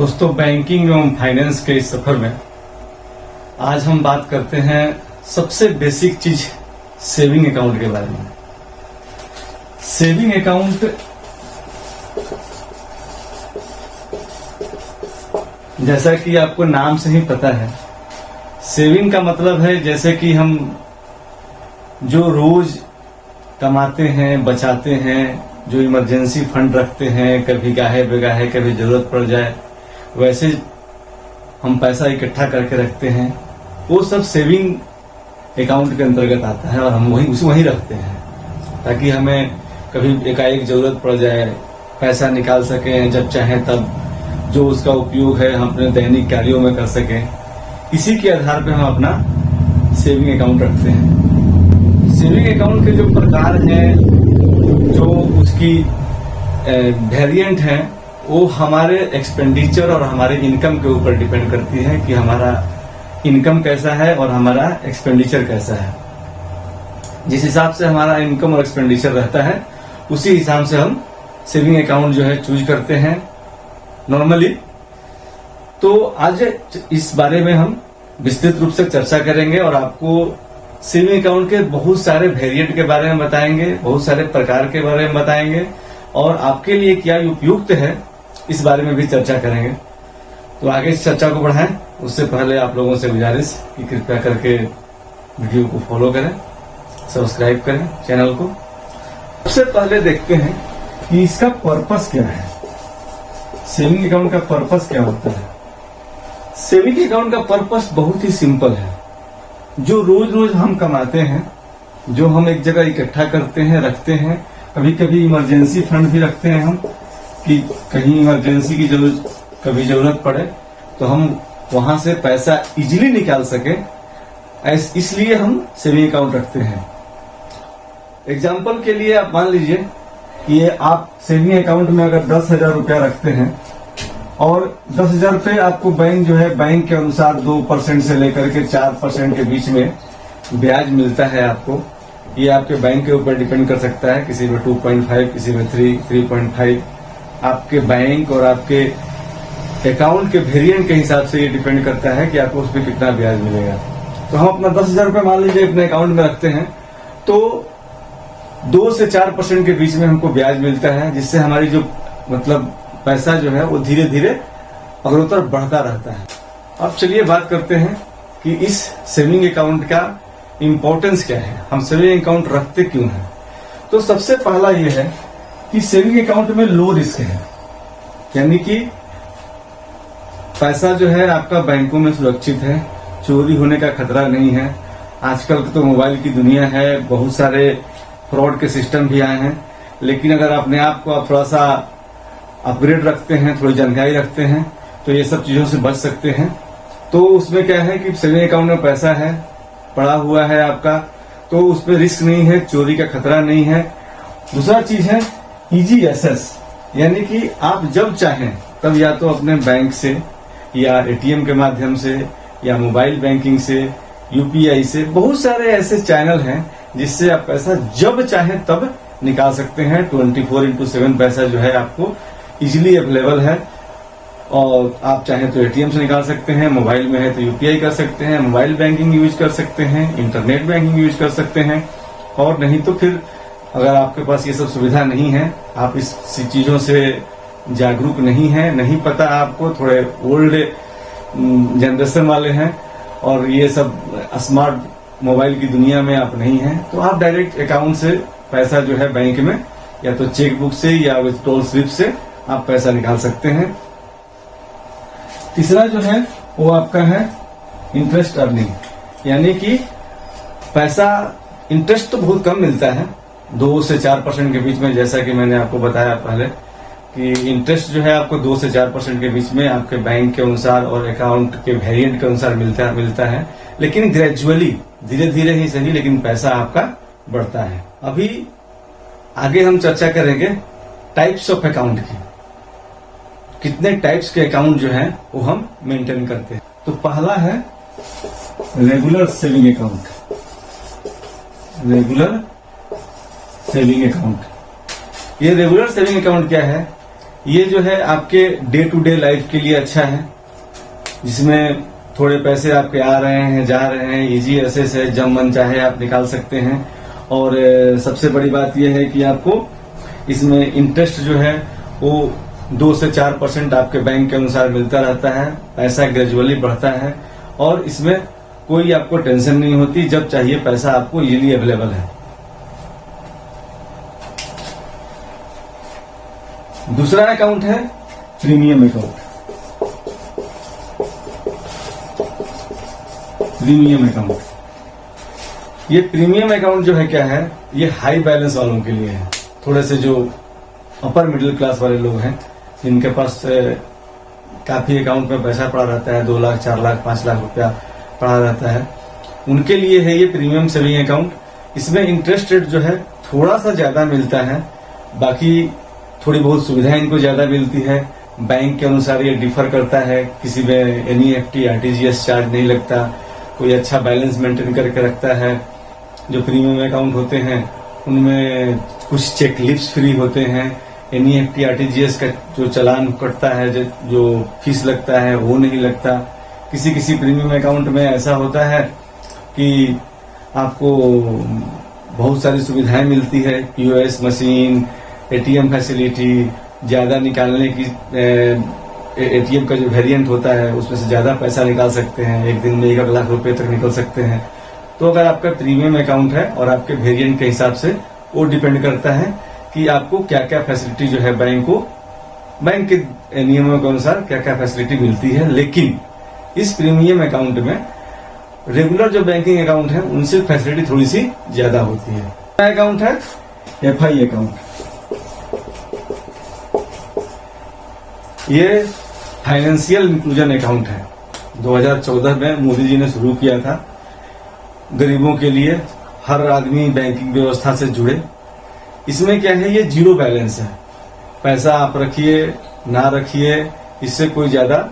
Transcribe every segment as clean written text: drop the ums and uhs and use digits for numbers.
दोस्तों, बैंकिंग एवं फाइनेंस के इस सफर में आज हम बात करते हैं सबसे बेसिक चीज सेविंग अकाउंट के बारे में। सेविंग अकाउंट जैसा कि आपको नाम से ही पता है, सेविंग का मतलब है जैसे कि हम जो रोज कमाते हैं, बचाते हैं, जो इमरजेंसी फंड रखते हैं, कभी गाहे बेगाहे कभी जरूरत पड़ जाए, वैसे हम पैसा इकट्ठा करके रखते हैं, वो सब सेविंग अकाउंट के अंतर्गत आता है और हम वहीं रखते हैं ताकि हमें कभी एकाएक जरूरत पड़ जाए, पैसा निकाल सकें जब चाहें तब, जो उसका उपयोग है हम अपने दैनिक कार्यों में कर सकें। इसी के आधार पर हम अपना सेविंग अकाउंट रखते हैं। सेविंग अकाउंट के जो प्रकार हैं, जो उसकी वेरिएंट है, वो हमारे एक्सपेंडिचर और हमारे इनकम के ऊपर डिपेंड करती है कि हमारा इनकम कैसा है और हमारा एक्सपेंडिचर कैसा है। जिस हिसाब से हमारा इनकम और एक्सपेंडिचर रहता है, उसी हिसाब से हम सेविंग अकाउंट जो है चूज करते हैं नॉर्मली। तो आज इस बारे में हम विस्तृत रूप से चर्चा करेंगे और आपको सेविंग अकाउंट के बहुत सारे वेरिएंट के बारे में बताएंगे, बहुत सारे प्रकार के बारे में बताएंगे और आपके लिए क्या उपयुक्त है इस बारे में भी चर्चा करेंगे। तो आगे इस चर्चा को बढ़ाएं, उससे पहले आप लोगों से गुजारिश कि कृपया करके वीडियो को फॉलो करें, सब्सक्राइब करें चैनल को। सबसे पहले देखते हैं कि इसका पर्पस क्या है। सेविंग अकाउंट का पर्पस क्या होता है? सेविंग अकाउंट का पर्पस बहुत ही सिंपल है। जो रोज रोज हम कमाते हैं, जो हम एक जगह इकट्ठा करते हैं, रखते हैं, कभी कभी इमरजेंसी फंड भी रखते हैं हम कि कहीं इमरजेंसी की कभी जरूरत पड़े तो हम वहां से पैसा इजीली निकाल सके, इसलिए हम सेविंग अकाउंट रखते हैं। एग्जाम्पल के लिए आप मान लीजिए कि ये आप सेविंग अकाउंट में अगर 10,000 रुपया रखते हैं और 10,000 रुपये आपको बैंक जो है, बैंक के अनुसार 2% से लेकर के 4% के बीच में ब्याज मिलता है आपको। ये आपके बैंक के ऊपर डिपेंड कर सकता है, किसी में 2.5, किसी में 3.5। आपके बैंक और आपके अकाउंट के वेरिएंट के हिसाब से ये डिपेंड करता है कि आपको उसमें कितना ब्याज मिलेगा। तो हम अपना 10,000 रुपये मान लीजिए अपने अकाउंट में रखते हैं तो 2 से 4% के बीच में हमको ब्याज मिलता है, जिससे हमारी जो मतलब पैसा जो है वो धीरे धीरे अग्रतर बढ़ता रहता है। अब चलिए बात करते हैं कि इस सेविंग अकाउंट का इम्पोर्टेंस क्या है, हम सेविंग अकाउंट रखते क्यों हैं। तो सबसे पहला ये है कि सेविंग अकाउंट में लो रिस्क है, यानी कि पैसा जो है आपका बैंकों में सुरक्षित है, चोरी होने का खतरा नहीं है। आजकल तो मोबाइल की दुनिया है, बहुत सारे फ्रॉड के सिस्टम भी आए हैं, लेकिन अगर अपने आप को आप थोड़ा सा अपग्रेड रखते हैं, थोड़ी जानकारी रखते हैं, तो ये सब चीजों से बच सकते हैं। तो उसमें क्या है कि सेविंग अकाउंट में पैसा है, पड़ा हुआ है आपका, तो उसमें रिस्क नहीं है, चोरी का खतरा नहीं है। दूसरा चीज है इजी एक्सेस, यानी कि आप जब चाहें तब या तो अपने बैंक से या एटीएम के माध्यम से या मोबाइल बैंकिंग से, यूपीआई से, बहुत सारे ऐसे चैनल हैं जिससे आप पैसा जब चाहें तब निकाल सकते हैं। 24/7 पैसा जो है आपको इजीली अवेलेबल है और आप चाहें तो एटीएम से निकाल सकते हैं, मोबाइल में है तो यूपीआई कर सकते हैं, मोबाइल बैंकिंग यूज कर सकते हैं, इंटरनेट बैंकिंग यूज कर सकते हैं। और नहीं तो फिर अगर आपके पास ये सब सुविधा नहीं है, आप इस चीजों से जागरूक नहीं है, नहीं पता आपको, थोड़े ओल्ड जनरेशन वाले हैं और ये सब स्मार्ट मोबाइल की दुनिया में आप नहीं हैं, तो आप डायरेक्ट अकाउंट से पैसा जो है बैंक में या तो चेक बुक से या विथड्रॉल स्लिप से आप पैसा निकाल सकते हैं। तीसरा जो है वो आपका है इंटरेस्ट अर्निंग, यानी कि पैसा इंटरेस्ट तो बहुत कम मिलता है, 2 से 4% के बीच में, जैसा कि मैंने आपको बताया पहले कि इंटरेस्ट जो है आपको 2 से 4% के बीच में आपके बैंक के अनुसार और अकाउंट के वेरिएंट के अनुसार मिलता है, लेकिन ग्रेजुअली, धीरे धीरे ही सही, लेकिन पैसा आपका बढ़ता है। अभी आगे हम चर्चा करेंगे टाइप्स ऑफ अकाउंट की, कितने टाइप्स के अकाउंट जो है वो हम मेंटेन करते हैं। तो पहला है regular saving account. Regular saving account, ये रेगुलर सेविंग अकाउंट क्या है ये जो है आपके डे टू डे लाइफ के लिए अच्छा है, जिसमें थोड़े पैसे आपके आ रहे हैं जा रहे हैं, इजी एसेस है, जब मन चाहे आप निकाल सकते हैं। और सबसे बड़ी बात यह है कि आपको इसमें इंटरेस्ट जो है वो 2 से 4% आपके बैंक के अनुसार मिलता रहता है। पैसा ग्रेजुअली बढ़ता है और इसमें कोई आपको टेंशन नहीं होती, जब चाहिए पैसा आपको इजीली अवेलेबल है। दूसरा अकाउंट है प्रीमियम अकाउंट। प्रीमियम अकाउंट, ये प्रीमियम अकाउंट जो है क्या है, ये हाई बैलेंस वालों के लिए है। थोड़े से जो अपर मिडिल क्लास वाले लोग हैं, जिनके पास काफी अकाउंट में पैसा पड़ा रहता है, 2 लाख 4 लाख 5 लाख रुपया पड़ा रहता है, उनके लिए है ये प्रीमियम सेविंग अकाउंट। इसमें इंटरेस्ट रेट जो है थोड़ा सा ज्यादा मिलता है, बाकी थोड़ी बहुत सुविधाएं इनको ज्यादा मिलती है। बैंक के अनुसार ये डिफर करता है, किसी में एनईएफटी आरटीजीएस चार्ज नहीं लगता, कोई अच्छा बैलेंस मेंटेन करके रखता है। जो प्रीमियम अकाउंट होते हैं उनमें कुछ चेक लिप्स फ्री होते हैं, एनईएफटी आरटीजीएस का जो चालान कटता है, जो फीस लगता है वो नहीं लगता। किसी किसी प्रीमियम अकाउंट में ऐसा होता है कि आपको बहुत सारी सुविधाएं मिलती है, पीओएस मशीन, एटीएम फैसिलिटी, ज्यादा निकालने की एटीएम का जो वेरिएंट होता है उसमें से ज्यादा पैसा निकाल सकते हैं, एक दिन में 1 लाख रुपए तक निकल सकते हैं। तो अगर आपका प्रीमियम अकाउंट है और आपके वेरिएंट के हिसाब से वो डिपेंड करता है कि आपको क्या क्या फैसिलिटी जो है बैंक के नियमों के अनुसार क्या क्या फैसिलिटी मिलती है। लेकिन इस प्रीमियम अकाउंट में रेगुलर जो बैंकिंग अकाउंट है उनसे फैसिलिटी थोड़ी सी ज्यादा होती है। अकाउंट है एफआई अकाउंट, ये फाइनेंशियल इंक्लूजन अकाउंट है। 2014 में मोदी जी ने शुरू किया था, गरीबों के लिए, हर आदमी बैंकिंग व्यवस्था से जुड़े। इसमें क्या है, ये 0 बैलेंस है, पैसा आप रखिए ना रखिए इससे कोई ज्यादा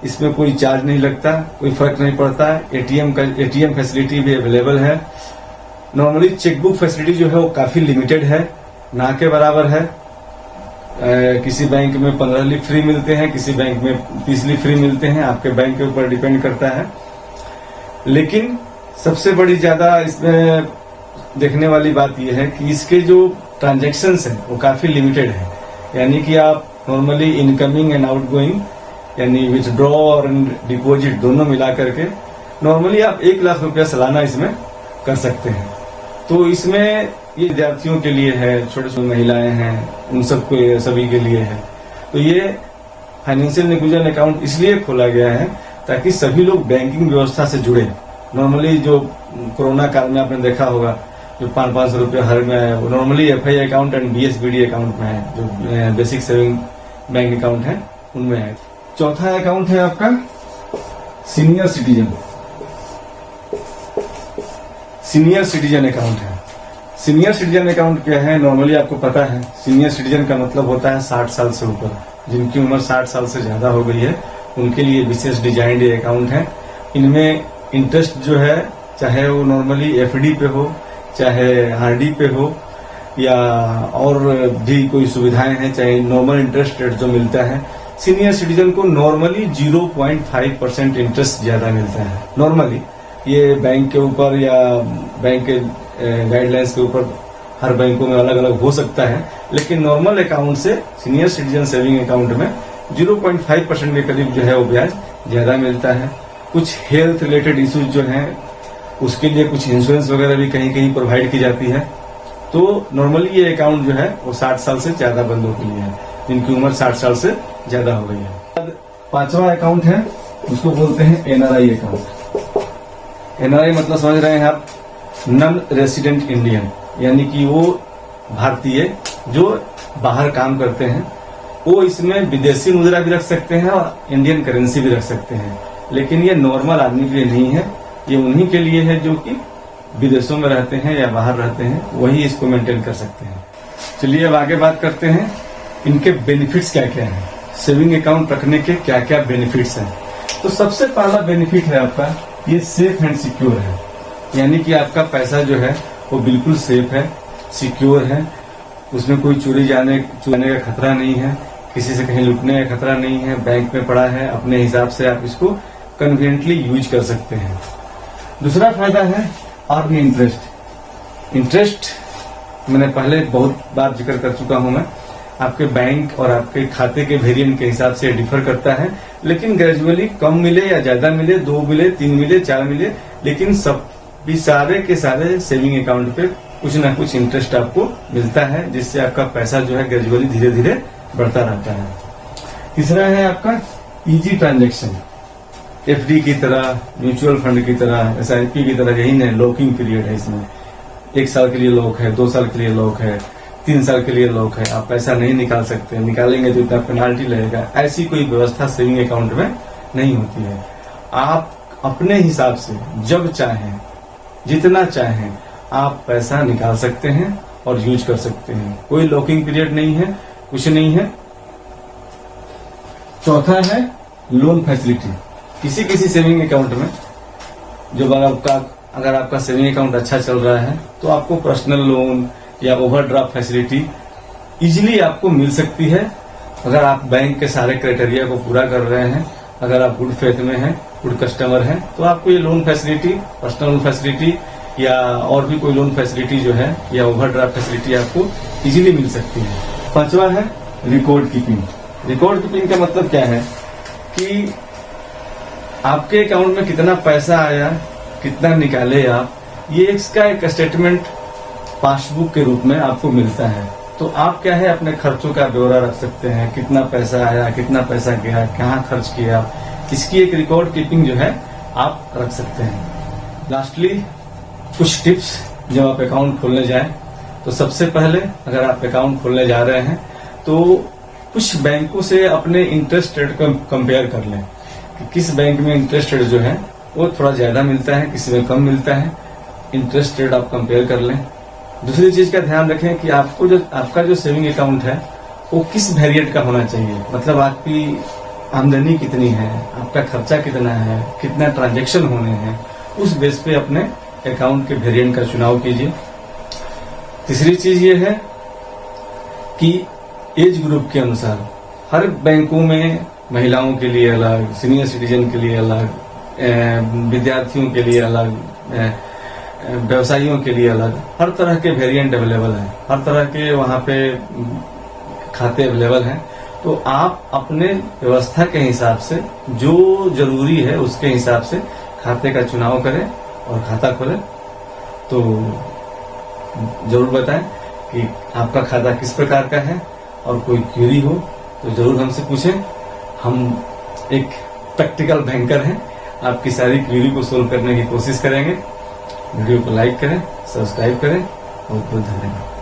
इसमें कोई चार्ज नहीं लगता, कोई फर्क नहीं पड़ता। एटीएम फैसिलिटी भी अवेलेबल है। नॉर्मली चेकबुक फैसिलिटी जो है वो काफी लिमिटेड है, ना के बराबर है। किसी बैंक में 15 लीफ फ्री मिलते हैं, किसी बैंक में 30 लीफ फ्री मिलते हैं, आपके बैंक के ऊपर डिपेंड करता है। लेकिन सबसे बड़ी ज्यादा इसमें देखने वाली बात यह है कि इसके जो ट्रांजैक्शंस हैं वो काफी लिमिटेड है। यानी कि आप नॉर्मली इनकमिंग एंड आउटगोइंग यानी विथड्रॉ और डिपॉजिट दोनों मिला करके नॉर्मली आप 1 लाख रुपया सालाना इसमें कर सकते हैं। तो इसमें ये विद्यार्थियों के लिए है, छोटे छोटे महिलाएं हैं, उन सबको सभी के लिए है। तो ये फाइनेंशियल इंक्लूजन अकाउंट इसलिए खोला गया है ताकि सभी लोग बैंकिंग व्यवस्था से जुड़े। नॉर्मली जो कोरोना काल में आपने देखा होगा, जो 500 रुपया हर में है, वो normally FI account and BSBD account में है, जो बेसिक सेविंग बैंक अकाउंट है उनमें है। चौथा अकाउंट है आपका senior citizen. Senior citizen account है। सीनियर सिटीजन अकाउंट क्या है, नॉर्मली आपको पता है सीनियर सिटीजन का मतलब होता है 60 साल से ऊपर। जिनकी उम्र 60 साल से ज्यादा हो गई है उनके लिए विशेष डिजाइंड अकाउंट है। इनमें इंटरेस्ट जो है, चाहे वो नॉर्मली एफडी पे हो, चाहे आरडी पे हो, या और भी कोई सुविधाएं हैं, चाहे नॉर्मल इंटरेस्ट रेट जो मिलता है, सीनियर सिटीजन को नॉर्मली 0.5% इंटरेस्ट ज्यादा मिलता है। नॉर्मली ये बैंक के ऊपर या बैंक के गाइडलाइंस के ऊपर हर बैंकों में अलग अलग हो सकता है, लेकिन नॉर्मल अकाउंट से सीनियर सिटीजन सेविंग अकाउंट में 0.5% के करीब जो है वो ब्याज ज्यादा मिलता है। कुछ हेल्थ रिलेटेड इश्यूज जो हैं उसके लिए कुछ इंश्योरेंस वगैरह भी कहीं कहीं प्रोवाइड की जाती है। तो नॉर्मली ये अकाउंट जो है वो 60 साल से ज्यादा बंदों के लिए है, जिनकी उम्र 60 साल से ज्यादा हो गई है। 5वां अकाउंट है, उसको बोलते हैं एनआरआई अकाउंट। एनआरआई मतलब समझ रहे हैं आप, नॉन रेसिडेंट इंडियन, यानी कि वो भारतीय जो बाहर काम करते हैं, वो इसमें विदेशी मुद्रा भी रख सकते हैं और इंडियन करेंसी भी रख सकते हैं। लेकिन ये नॉर्मल आदमी के लिए नहीं है, ये उन्हीं के लिए है जो कि विदेशों में रहते हैं या बाहर रहते हैं, वही इसको मेंटेन कर सकते हैं। चलिए अब आगे बात करते हैं इनके बेनिफिट्स क्या क्या हैं, सेविंग अकाउंट रखने के क्या क्या बेनिफिट्स हैं। तो सबसे पहला बेनिफिट है आपका, ये सेफ एंड सिक्योर है। यानी कि आपका पैसा जो है वो बिल्कुल सेफ है, सिक्योर है, उसमें कोई चोरी जाने का खतरा नहीं है, किसी से कहीं लुटने का खतरा नहीं है, बैंक में पड़ा है, अपने हिसाब से आप इसको कन्वीनियंटली यूज कर सकते हैं। दूसरा फायदा है अर्न इंटरेस्ट। इंटरेस्ट मैंने पहले बहुत बार जिक्र कर चुका हूं मैं, आपके बैंक और आपके खाते के वेरिएंट के हिसाब से डिफर करता है, लेकिन ग्रेजुअली कम मिले या ज्यादा मिले, 2 मिले, 3 मिले, 4 मिले, लेकिन सब भी सारे के सारे सेविंग अकाउंट पे कुछ ना कुछ इंटरेस्ट आपको मिलता है, जिससे आपका पैसा जो है ग्रेजुअली धीरे धीरे बढ़ता रहता है। तीसरा है आपका इजी ट्रांजैक्शन। एफडी की तरह, म्यूचुअल फंड की तरह, एसआईपी की तरह यही नहीं, लॉकिंग पीरियड है इसमें। 1 साल के लिए लॉक है, 2 साल के लिए लॉक है, 3 साल के लिए लॉक है, आप पैसा नहीं निकाल सकते, निकालेंगे तो इतना पेनाल्टी लगेगा। ऐसी कोई व्यवस्था सेविंग अकाउंट में नहीं होती है। आप अपने हिसाब से जब चाहें, जितना चाहें, आप पैसा निकाल सकते हैं और यूज कर सकते हैं। कोई लॉकिंग पीरियड नहीं है, कुछ नहीं है। चौथा है लोन फैसिलिटी। किसी किसी सेविंग अकाउंट में जो अगर आपका सेविंग अकाउंट अच्छा चल रहा है तो आपको पर्सनल लोन या ओवरड्राफ्ट फैसिलिटी इजीली आपको मिल सकती है, अगर आप बैंक के सारे क्राइटेरिया को पूरा कर रहे हैं, अगर आप गुड फेथ में हैं, गुड कस्टमर हैं, तो आपको ये loan facility, personal loan facility या और भी कोई लोन फैसिलिटी जो है या ओवरड्राफ्ट फैसिलिटी आपको इजीली मिल सकती है। पांचवा है रिकॉर्ड कीपिंग। रिकॉर्ड कीपिंग का मतलब क्या है कि आपके अकाउंट में कितना पैसा आया, कितना निकाले आप, ये इसका एक स्टेटमेंट पासबुक के रूप में आपको मिलता है। तो आप क्या है अपने खर्चों का ब्यौरा रख सकते हैं, कितना पैसा आया, कितना पैसा गया, कहाँ खर्च किया, इसकी एक रिकॉर्ड कीपिंग जो है आप रख सकते हैं। लास्टली कुछ टिप्स जब आप अकाउंट खोलने जाएं तो सबसे पहले अगर आप अकाउंट खोलने जा रहे हैं तो कुछ बैंकों से अपने इंटरेस्ट रेट को कंपेयर कर लें कि किस बैंक में इंटरेस्ट रेट जो है वो थोड़ा ज्यादा मिलता है, किसी में कम मिलता है। इंटरेस्ट रेट आप कंपेयर कर लें। दूसरी चीज का ध्यान रखें कि आपका जो सेविंग अकाउंट है वो किस वेरिएंट का होना चाहिए, मतलब आपकी आमदनी कितनी है, आपका खर्चा कितना है, कितना ट्रांजैक्शन होने हैं, उस बेस पे अपने अकाउंट के वेरिएंट का चुनाव कीजिए। तीसरी चीज ये है कि एज ग्रुप के अनुसार हर बैंकों में महिलाओं के लिए अलग, सीनियर सिटीजन के लिए अलग, विद्यार्थियों के लिए अलग, व्यवसायियों के लिए अलग, हर तरह के वेरिएंट अवेलेबल हैं, हर तरह के वहां पे खाते अवेलेबल हैं। तो आप अपने व्यवस्था के हिसाब से जो जरूरी है उसके हिसाब से खाते का चुनाव करें और खाता खोलें। तो जरूर बताएं कि आपका खाता किस प्रकार का है, और कोई क्वेरी हो तो जरूर हमसे पूछें। हम एक प्रैक्टिकल बैंकर हैं, आपकी सारी क्वेरी को सोल्व करने की कोशिश करेंगे। वीडियो को लाइक करें, सब्सक्राइब करें। बहुत बहुत धन्यवाद।